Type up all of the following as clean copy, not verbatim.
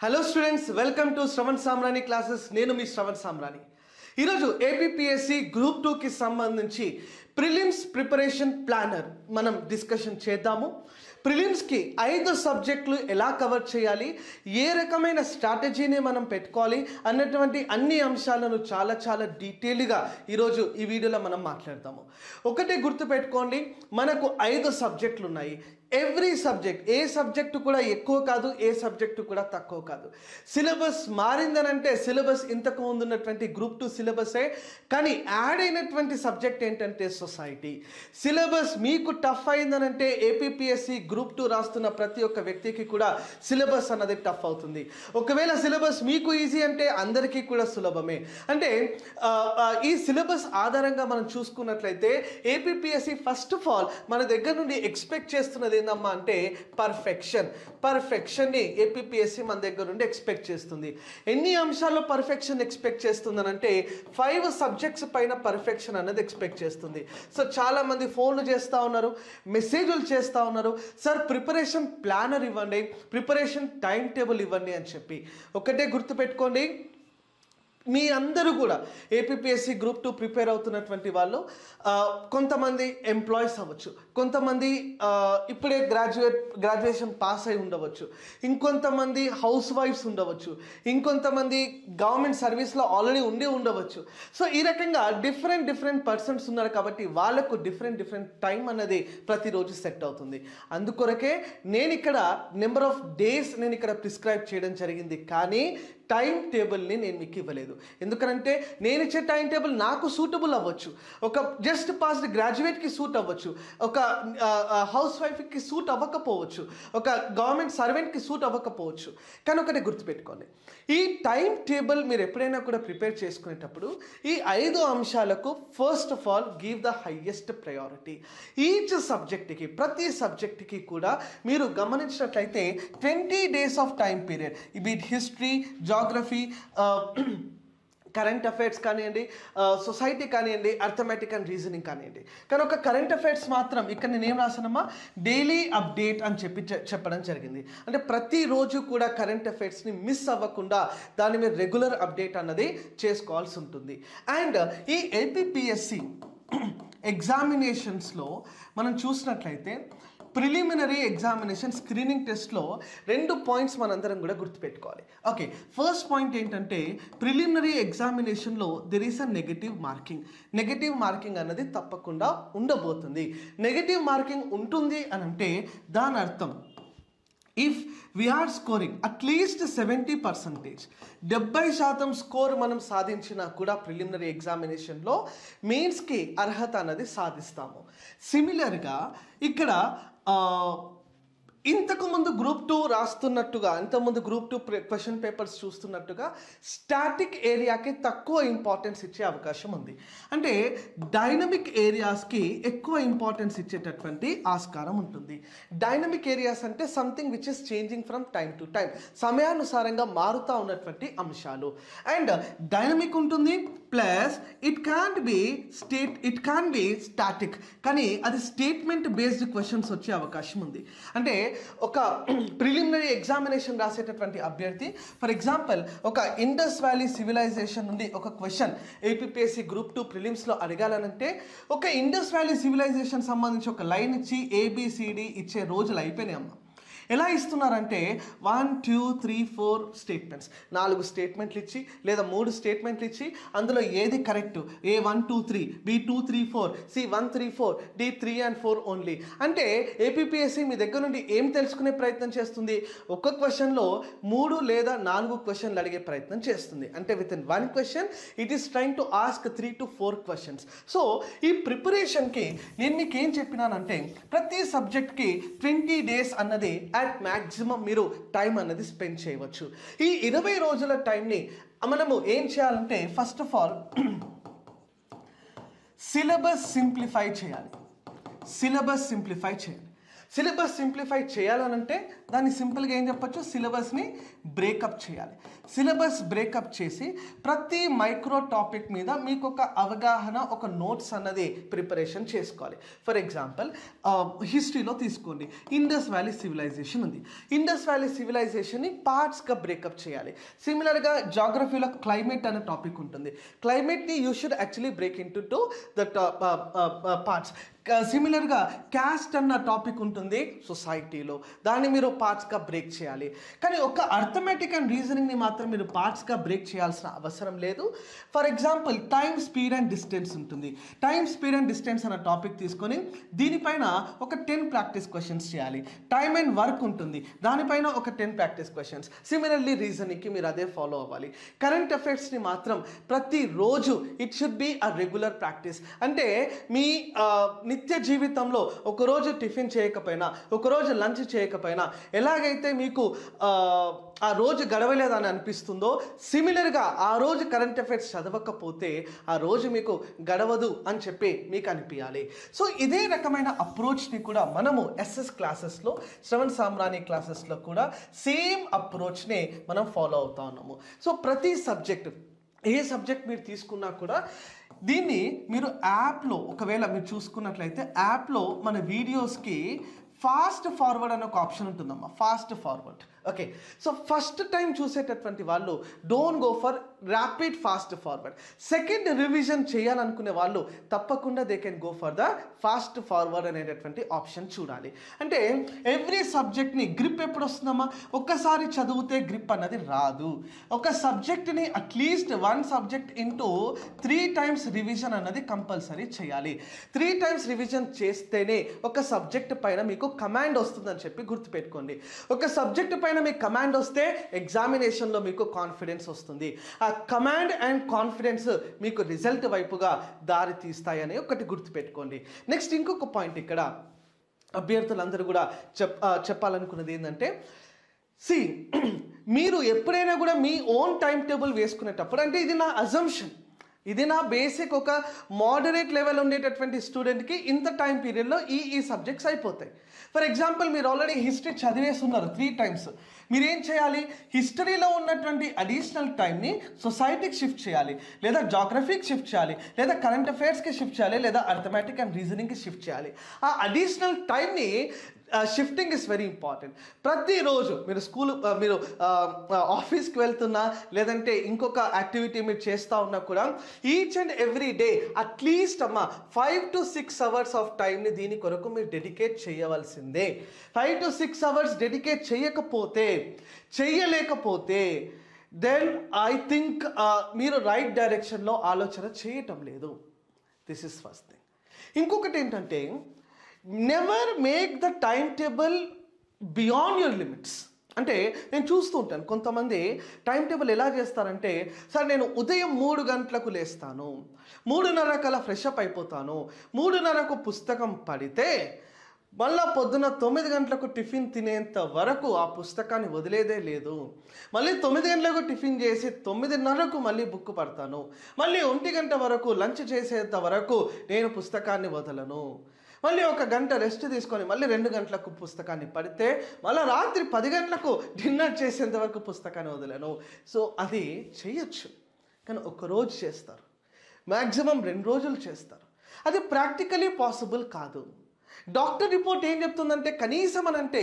Hello students, welcome to Shravan Samrani classes. నేను మీ శ్రవణ్ సామ్రాణి. ఈరోజు ఏపీపీఎస్సి గ్రూప్ 2కి సంబంధించి ప్రిలిమ్స్ ప్రిపరేషన్ ప్లానర్ మనం డిస్కషన్ చేద్దాము. ప్రిలిమ్స్కి 5 సబ్జెక్టులు ఎలా కవర్ చేయాలి, ఏ రకమైన స్ట్రాటజీని మనం పెట్టుకోవాలి అన్నటువంటి అన్ని అంశాలను చాలా డీటెయిల్గా ఈరోజు ఈ వీడియోలో మనం మాట్లాడతాము. ఒకటే గుర్తుపెట్టుకోండి, మనకు 5 సబ్జెక్టులు ఉన్నాయి. ఎవ్రీ సబ్జెక్ట్, ఏ సబ్జెక్టు కూడా ఎక్కువ కాదు, ఏ సబ్జెక్టు కూడా తక్కువ కాదు. సిలబస్ మారిందనంటే సిలబస్ ఇంతకు ముందు ఉన్నటువంటి గ్రూప్ 2 సిలబసే, కానీ యాడ్ అయినటువంటి సబ్జెక్ట్ ఏంటంటే సొసైటీ. సిలబస్ మీకు టఫ్ అయిందనంటే ఏపీపీఎస్సి గ్రూప్ 2 రాస్తున్న ప్రతి ఒక్క వ్యక్తికి కూడా సిలబస్ అన్నది టఫ్ అవుతుంది. ఒకవేళ సిలబస్ మీకు ఈజీ అంటే అందరికీ కూడా సులభమే. అంటే ఈ సిలబస్ ఆధారంగా మనం చూసుకున్నట్లయితే ఏపీపీఎస్సి ఫస్ట్ ఆఫ్ ఆల్ మన దగ్గర నుండి ఎక్స్పెక్ట్ చేస్తున్నది ఏందమ్మా అంటే పర్ఫెక్షన్ని ఏపీపీఎస్సి మన దగ్గర నుండి ఎక్స్పెక్ట్ చేస్తుంది. ఎన్ని అంశాల్లో పర్ఫెక్షన్ ఎక్స్పెక్ట్ చేస్తుందని అంటే 5 సబ్జెక్ట్స్ పైన పర్ఫెక్షన్ అనేది ఎక్స్పెక్ట్ చేస్తుంది. సో చాలా మంది ఫోన్లు చేస్తూ ఉన్నారు, మెసేజ్లు చేస్తూ ఉన్నారు, సార్ ప్రిపరేషన్ ప్లానర్ ఇవ్వండి, ప్రిపరేషన్ టైం టేబుల్ ఇవ్వండి అని చెప్పి. ఒకటే గుర్తుపెట్టుకోండి, మీ అందరూ కూడా ఏపీపీఎస్సి గ్రూప్ 2 ప్రిపేర్ అవుతున్నటువంటి వాళ్ళు కొంతమంది ఎంప్లాయీస్ అవ్వచ్చు, కొంతమంది ఇప్పుడే గ్రాడ్యుయేషన్ పాస్ అయి ఉండవచ్చు, ఇంకొంతమంది హౌస్ వైఫ్స్ ఉండవచ్చు, ఇంకొంతమంది గవర్నమెంట్ సర్వీస్లో ఆల్రెడీ ఉండవచ్చు. సో ఈ రకంగా డిఫరెంట్ పర్సన్స్ ఉన్నారు కాబట్టి వాళ్ళకు డిఫరెంట్ టైం అనేది ప్రతిరోజు సెట్ అవుతుంది. అందుకొరకే నేను ఇక్కడ నెంబర్ ఆఫ్ డేస్ నేను ఇక్కడ ప్రిస్క్రైబ్ చేయడం జరిగింది, కానీ టైం టేబుల్ని నేను మీకు ఇవ్వలేదు. ఎందుకంటే నేను ఇచ్చే టైం టేబుల్ నాకు సూటబుల్ అవ్వచ్చు, ఒక జస్ట్ పాస్డ్ గ్రాడ్యుయేట్కి సూట్ అవ్వచ్చు, ఒక హౌస్ వైఫ్కి సూట్ అవ్వకపోవచ్చు, ఒక గవర్నమెంట్ సర్వెంట్కి సూట్ అవ్వకపోవచ్చు. కానీ ఒకటి గుర్తుపెట్టుకోండి, ఈ టైం టేబుల్ మీరు ఎప్పుడైనా కూడా ప్రిపేర్ చేసుకునేటప్పుడు ఈ 5 అంశాలకు first of all give the highest priority. Each సబ్జెక్ట్కి, ప్రతి సబ్జెక్ట్కి కూడా మీరు గమనించినట్లయితే 20 days of time period, it history, geography, current affairs కానివ్వండి, సొసైటీ కానివ్వండి, అర్థమెటిక్ అండ్ రీజనింగ్ కానివ్వండి. కానీ ఒక కరెంట్ అఫైర్స్ మాత్రం ఇక్కడ నేనేం రాసానమ్మా, డైలీ అప్డేట్ అని చెప్పడం జరిగింది. అంటే ప్రతిరోజు కూడా కరెంట్ అఫైర్స్ని మిస్ అవ్వకుండా దాని మీద రెగ్యులర్ అప్డేట్ అన్నది చేసుకోవాల్సి ఉంటుంది. అండ్ ఈ ఏపీపీఎస్సి ఎగ్జామినేషన్స్లో మనం చూసినట్లయితే ప్రిలిమినరీ ఎగ్జామినేషన్ స్క్రీనింగ్ టెస్ట్లో 2 పాయింట్స్ మనందరం కూడా గుర్తుపెట్టుకోవాలి. ఓకే, ఫస్ట్ పాయింట్ ఏంటంటే ప్రిలిమినరీ ఎగ్జామినేషన్లో there is a negative marking అన్నది తప్పకుండా ఉండబోతుంది. నెగటివ్ మార్కింగ్ ఉంటుంది అని అంటే దాని అర్థం, if we're scoring at least 70%, 70% score మనం సాధించినా కూడా ప్రిలిమినరీ ఎగ్జామినేషన్లో మెయిన్స్కి అర్హత అనేది సాధిస్తాము. సిమిలర్గా ఇక్కడ ఇంతకుముందు గ్రూప్ 2 రాస్తున్నట్టుగా, ఇంతకుముందు గ్రూప్ 2 క్వశ్చన్ పేపర్స్ చూస్తున్నట్టుగా స్టాటిక్ ఏరియాకి తక్కువ ఇంపార్టెన్స్ ఇచ్చే అవకాశం ఉంది. అంటే డైనమిక్ ఏరియాస్కి ఎక్కువ ఇంపార్టెన్స్ ఇచ్చేటటువంటి ఆస్కారం ఉంటుంది. డైనమిక్ ఏరియాస్ అంటే something which is changing from time to time, సమయానుసారంగా మారుతూ ఉన్నటువంటి అంశాలు. అండ్ డైనమిక్ ఉంటుంది, plus it can be static, కానీ అది స్టేట్మెంట్ బేస్డ్ క్వశ్చన్స్ వచ్చే అవకాశం ఉంది. అంటే ఒక ప్రిలిమినరీ ఎగ్జామినేషన్ రాసేటటువంటి అభ్యర్థి, ఫర్ ఎగ్జాంపుల్ ఒక ఇండస్ వ్యాలీ సివిలైజేషన్ నుండి ఒక క్వశ్చన్ ఏపీపీఎస్సి గ్రూప్ 2 ప్రిలిమ్స్లో అడగాలనంటే ఒక ఇండస్ వ్యాలీ సివిలైజేషన్ సంబంధించి ఒక లైన్ ఇచ్చి ABCD ఇచ్చే రోజులు అయిపోయినాయి అమ్మ. ఎలా ఇస్తున్నారంటే 1 2 3 4 స్టేట్మెంట్స్, 4 స్టేట్మెంట్లు ఇచ్చి లేదా 3 స్టేట్మెంట్లు ఇచ్చి అందులో ఏది correct, A1 2 3, B2 3 4, C1 3 4, D3 and 4 only. అంటే ఏపీపీఎస్సి మీ దగ్గర నుండి ఏం తెలుసుకునే ప్రయత్నం చేస్తుంది, ఒక్క క్వశ్చన్లో 3 లేదా 4 క్వశ్చన్లు అడిగే ప్రయత్నం చేస్తుంది. అంటే with in 1 question it is trying to ask 3 to 4 questions. So ఈ ప్రిపరేషన్కి నేను మీకు ఏం చెప్పినానంటే ప్రతి సబ్జెక్ట్కి 20 డేస్ అన్నది అట్ మ్యాక్సిమం మీరు టైం అన్నది స్పెండ్ చేయవచ్చు. ఈ 20 రోజుల టైంని మనము ఏం చేయాలంటే first of all syllabus simplify చేయాలి. సిలబస్ సింప్లిఫై చేయాలనంటే దాన్ని సింపుల్గా ఏం చెప్పొచ్చు, సిలబస్ని బ్రేకప్ చేయాలి. సిలబస్ బ్రేకప్ చేసి ప్రతి మైక్రో టాపిక్ మీద మీకు ఒక అవగాహన, ఒక నోట్స్ అన్నది ప్రిపరేషన్ చేసుకోవాలి. ఫర్ ఎగ్జాంపుల్ హిస్టరీలో తీసుకోండి, ఇండస్ వ్యాలీ సివిలైజేషన్ ఉంది. ఇండస్ వ్యాలీ సివిలైజేషన్ని పార్ట్స్గా బ్రేకప్ చేయాలి. సిమిలర్గా జాగ్రఫీలో క్లైమేట్ అనే టాపిక్ ఉంటుంది. క్లైమేట్ని you should actually break in to the parts. సిమిలర్గా క్యాస్ట్ అన్న టాపిక్ ఉంటుంది సొసైటీలో, దాన్ని మీరు పార్ట్స్గా బ్రేక్ చేయాలి. కానీ ఒక అర్థమెటిక్ అండ్ రీజనింగ్ని మాత్రం మీరు పార్ట్స్గా బ్రేక్ చేయాల్సిన అవసరం లేదు. For example time, speed and distance ఉంటుంది. టైమ్, స్పీడ్ అండ్ డిస్టెన్స్ అన్న టాపిక్ తీసుకొని దీనిపైన ఒక 10 ప్రాక్టీస్ క్వశ్చన్స్ చేయాలి. టైమ్ అండ్ వర్క్ ఉంటుంది, దానిపైన ఒక 10 ప్రాక్టీస్ క్వశ్చన్స్. సిమిలర్లీ రీజనింగ్కి మీరు అదే ఫాలో అవ్వాలి. కరెంట్ అఫైర్స్ని మాత్రం ప్రతిరోజు it should be a regular practice. అంటే మీ నిత్య జీవితంలో ఒకరోజు టిఫిన్ చేయకపోయినా, ఒకరోజు లంచ్ చేయకపోయినా, ఎలాగైతే మీకు ఆ రోజు గడవలేదని అనిపిస్తుందో, సిమిలర్గా ఆ రోజు కరెంట్ అఫైర్స్ చదవకపోతే ఆ రోజు మీకు గడవదు అని చెప్పి మీకు అనిపించాలి. సో ఇదే రకమైన అప్రోచ్ని కూడా మనము ఎస్ఎస్ క్లాసెస్లో, శ్రవణ్ సామ్రాణి క్లాసెస్లో కూడా సేమ్ అప్రోచ్ని మనం ఫాలో అవుతా ఉన్నాము. సో ప్రతి సబ్జెక్ట్, ఏ సబ్జెక్ట్ మీరు తీసుకున్నా కూడా దీన్ని మీరు యాప్లో ఒకవేళ మీరు చూసుకున్నట్లయితే యాప్లో మన వీడియోస్కి ఫాస్ట్ ఫార్వర్డ్ అనే ఒక ఆప్షన్ ఉంటుందమ్మా, fast forward. Okay, so first time చూసేటటువంటి వాళ్ళు don't go for rapid fast forward. Second revision చేయాలనుకునే వాళ్ళు తప్పకుండా they can go for the fast forward అనేటటువంటి ఆప్షన్ చూడాలి. అంటే ఎవ్రీ సబ్జెక్ట్ని గ్రిప్ ఎప్పుడు వస్తుందమ్మా, ఒక్కసారి చదివితే గ్రిప్ అన్నది రాదు. ఒక సబ్జెక్ట్ని at least 1 subject into 3 times revision అన్నది కంపల్సరీ చేయాలి. 3 టైమ్స్ రివిజన్ చేస్తేనే ఒక సబ్జెక్ట్ పైన మీకు కమాండ్ వస్తుందని చెప్పి గుర్తుపెట్టుకోండి. ఒక సబ్జెక్ట్ పైన మీకు కమాండ్ వస్తే ఎగ్జామినేషన్లో మీకు కాన్ఫిడెన్స్ వస్తుంది. ఆ కమాండ్ అండ్ కాన్ఫిడెన్స్ మీకు రిజల్ట్ వైపుగా దారి తీస్తాయని ఒకటి గుర్తుపెట్టుకోండి. నెక్స్ట్ ఇంకొక పాయింట్ ఇక్కడ అభ్యర్థులందరూ కూడా చెప్పాలనుకున్నది ఏంటంటే, మీరు ఎప్పుడైనా కూడా మీ ఓన్ టైం టేబుల్ వేసుకునేటప్పుడు, అంటే ఇది నా అజంప్షన్, ఇది నా బేసిక్, ఒక మోడరేట్ లెవెల్ ఉండేటటువంటి స్టూడెంట్కి ఇంత టైం పీరియడ్లో ఈ సబ్జెక్ట్స్ అయిపోతాయి. ఫర్ ఎగ్జాంపుల్ మీరు ఆల్రెడీ హిస్టరీ చదివేస్తున్నారు 3 టైమ్స్, మీరేం చేయాలి, హిస్టరీలో ఉన్నటువంటి అడిషనల్ టైంని సొసైటీకి షిఫ్ట్ చేయాలి, లేదా జాగ్రఫీకి షిఫ్ట్ చేయాలి, లేదా కరెంట్ అఫైర్స్కి షిఫ్ట్ చేయాలి, లేదా అర్థమెటిక్ అండ్ రీజనింగ్కి షిఫ్ట్ చేయాలి. ఆ అడిషనల్ టైంని షిఫ్టింగ్ ఇస్ వెరీ ఇంపార్టెంట్. ప్రతిరోజు మీరు ఆఫీస్కి వెళ్తున్నా, లేదంటే ఇంకొక యాక్టివిటీ మీరు చేస్తూ ఉన్నా కూడా each and every day at least 5 to 6 hours of టైంని దీని కొరకు మీరు డెడికేట్ చేయవలసిందే. 5 to 6 అవర్స్ డెడికేట్ చేయలేకపోతే దెన్ ఐ థింక్ మీరు రైట్ డైరెక్షన్లో ఆలోచన చేయటం లేదు. This is first thing. ఇంకొకటి ఏంటంటే, never make the time table beyond your limits. అంటే నేను చూస్తూ ఉంటాను కొంతమంది టైం టేబుల్ ఎలా చేస్తారంటే, సార్ నేను ఉదయం 3 గంటలకు లేస్తాను, 3:30 కల్లా ఫ్రెష్ అప్ అయిపోతాను, 3:30కు పుస్తకం పడితే మళ్ళీ పొద్దున 9 గంటలకు టిఫిన్ తినేంత వరకు ఆ పుస్తకాన్ని వదిలేదే లేదు, మళ్ళీ 9 గంటలకు టిఫిన్ చేసి 9:30కు మళ్ళీ బుక్ పడతాను, మళ్ళీ 1 గంట వరకు లంచ్ చేసేంత వరకు నేను పుస్తకాన్ని వదలను, మళ్ళీ 1 గంట రెస్ట్ తీసుకొని మళ్ళీ 2 గంటలకు పుస్తకాన్ని పడితే మళ్ళీ రాత్రి 10 గంటలకు డిన్నర్ చేసేంత వరకు పుస్తకాన్ని వదలను. సో అది చేయొచ్చు, కానీ ఒకరోజు చేస్తారు, మ్యాక్సిమం 2 రోజులు చేస్తారు. అది ప్రాక్టికలీ పాసిబుల్ కాదు. డాక్టర్ రిపోర్ట్ ఏం చెప్తుందంటే, కనీసం అనంటే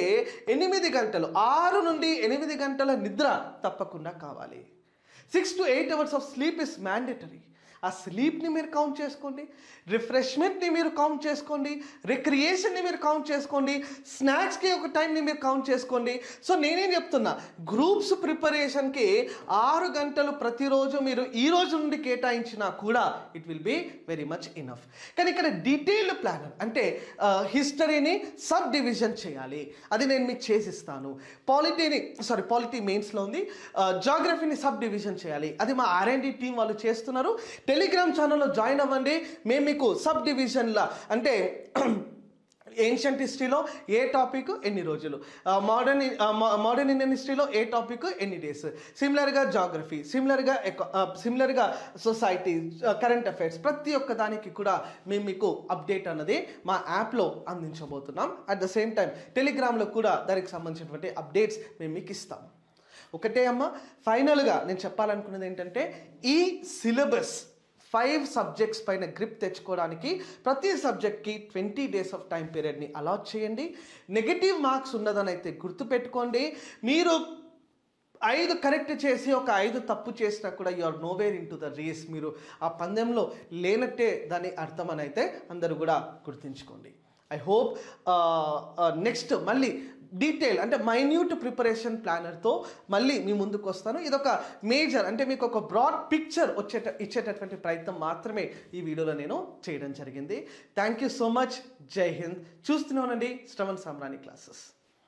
8 గంటలు, 6 నుండి 8 గంటల నిద్ర తప్పకుండా కావాలి. 6 to 8 hours of sleep is mandatory. ఆ స్లీప్ని మీరు కౌంట్ చేసుకోండి, రిఫ్రెష్మెంట్ని మీరు కౌంట్ చేసుకోండి, రిక్రియేషన్ని మీరు కౌంట్ చేసుకోండి, స్నాక్స్కి ఒక టైంని మీరు కౌంట్ చేసుకోండి. సో నేనేం చెప్తున్నా, గ్రూప్స్ ప్రిపరేషన్కి 6 గంటలు ప్రతిరోజు మీరు ఈ రోజు నుండి కేటాయించినా కూడా it will be very much enough. కానీ ఇక్కడ డీటెయిల్డ్ ప్లానర్ అంటే హిస్టరీని సబ్ డివిజన్ చేయాలి, అది నేను మీకు చేసిస్తాను. పాలిటీ మెయిన్స్లో ఉంది, జాగ్రఫీని సబ్ డివిజన్ చేయాలి, అది మా R&D టీం వాళ్ళు చేస్తున్నారు. టెలిగ్రామ్ ఛానల్లో జాయిన్ అవ్వండి, మేము మీకు సబ్ డివిజన్లా అంటే ఏన్షియంట్ హిస్టరీలో ఏ టాపిక్ ఎన్ని రోజులు, మోడర్న్ ఇండియన్ హిస్టరీలో ఏ టాపిక్ ఎన్ని డేస్, సిమిలర్గా జాగ్రఫీ, సిమిలర్గా సొసైటీ, కరెంట్ అఫైర్స్, ప్రతి ఒక్క దానికి కూడా మేము మీకు అప్డేట్ అన్నది మా యాప్లో అందించబోతున్నాం. అట్ ద సేమ్ టైం టెలిగ్రామ్లో కూడా దానికి సంబంధించినటువంటి అప్డేట్స్ మేము మీకు ఇస్తాం. ఒకటే అమ్మ, ఫైనల్గా నేను చెప్పాలనుకున్నది ఏంటంటే, ఈ సిలబస్ 5 సబ్జెక్ట్స్ పైన గ్రిప్ తెచ్చుకోవడానికి ప్రతి సబ్జెక్ట్కి 20 డేస్ ఆఫ్ టైం పీరియడ్ని అలాట్ చేయండి. నెగటివ్ మార్క్స్ ఉన్నదని అయితే గుర్తుపెట్టుకోండి. మీరు 5 కరెక్ట్ చేసి ఒక 5 తప్పు చేసినా కూడా you are nowhere in to the race. మీరు ఆ పందెంలో లేనట్టే దాని అర్థం అని అయితే అందరూ కూడా గుర్తుంచుకోండి. ఐ హోప్ నెక్స్ట్ మళ్ళీ డీటెయిల్ అంటే మైన్యూట్ ప్రిపరేషన్ ప్లానర్తో మళ్ళీ మీ ముందుకు వస్తాను. ఇదొక మేజర్ అంటే మీకు ఒక బ్రాడ్ పిక్చర్ ఇచ్చేటటువంటి ప్రయత్నం మాత్రమే ఈ వీడియోలో నేను చేయడం జరిగింది. Thank you so much. జై హింద్. చూస్తూనే ఉండండి శ్రవణ్ సామ్రాణి క్లాసెస్.